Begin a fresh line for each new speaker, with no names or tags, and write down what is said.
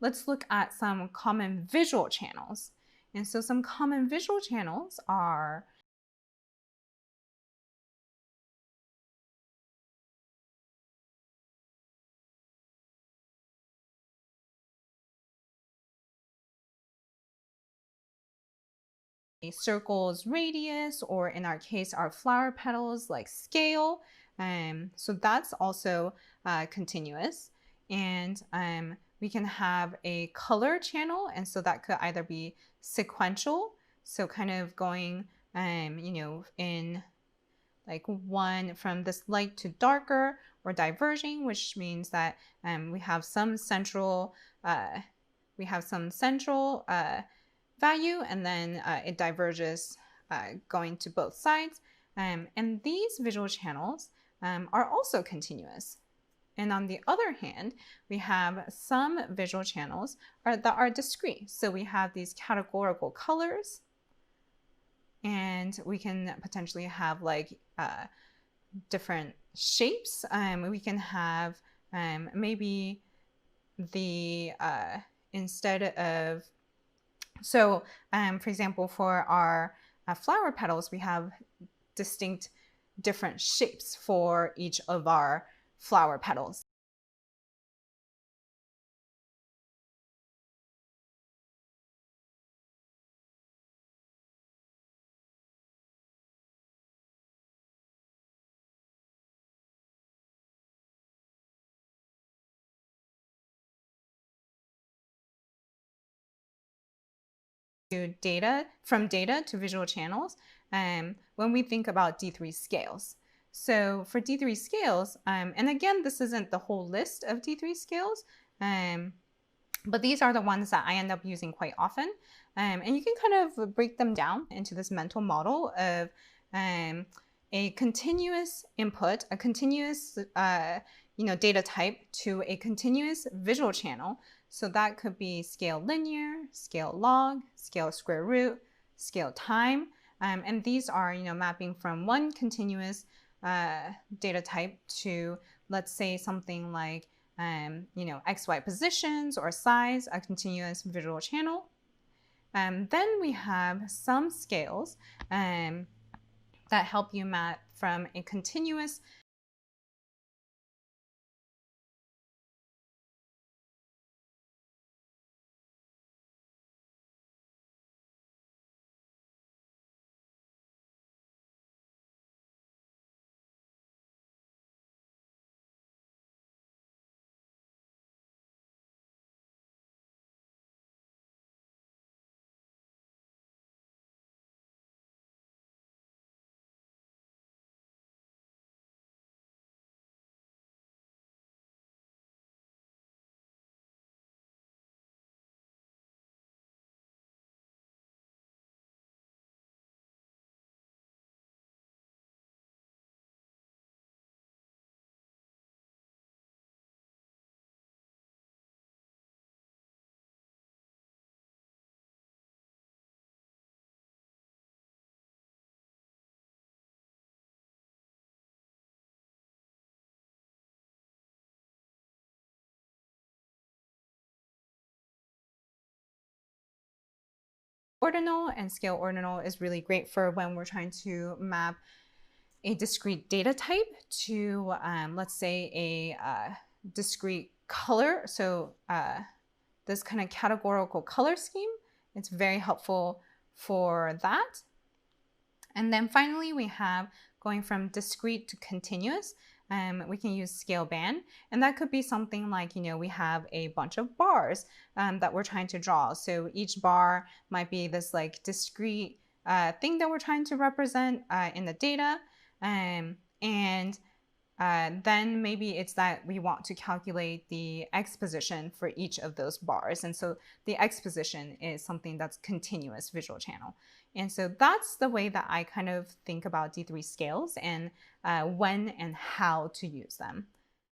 let's look at some common visual channels. And so some common visual channels are a circle's radius, or in our case, our flower petals like scale. So that's also continuous. And we can have a color channel, and so that could either be sequential, so kind of going, in like one from this light to darker, or diverging, which means that we have some central value, and then it diverges going to both sides. And these visual channels are also continuous. And on the other hand, we have some visual channels that are discrete. So we have these categorical colors, and we can potentially have like different shapes. We can have maybe the instead of, so for example, for our flower petals, we have distinct different shapes for each of our flower petals. From data to visual channels when we think about D3 scales. So for D3 scales, and again, this isn't the whole list of D3 scales, but these are the ones that I end up using quite often. And you can kind of break them down into this mental model of a continuous input, a continuous data type to a continuous visual channel. So that could be scale linear, scale log, scale square root, scale time. And these are mapping from one continuous data type to, let's say, something like XY positions or size, a continuous visual channel. Then we have some scales that help you map from a continuous ordinal, and scale ordinal is really great for when we're trying to map a discrete data type to, let's say, a discrete color. So this kind of categorical color scheme, it's very helpful for that. And then finally, we have going from discrete to continuous. We can use scale band, and that could be something like, we have a bunch of bars that we're trying to draw. So each bar might be this like discrete thing that we're trying to represent in the data. And then maybe it's that we want to calculate the x position for each of those bars. And so the x position is something that's continuous visual channel. And so that's the way that I kind of think about D3 scales and when and how to use them.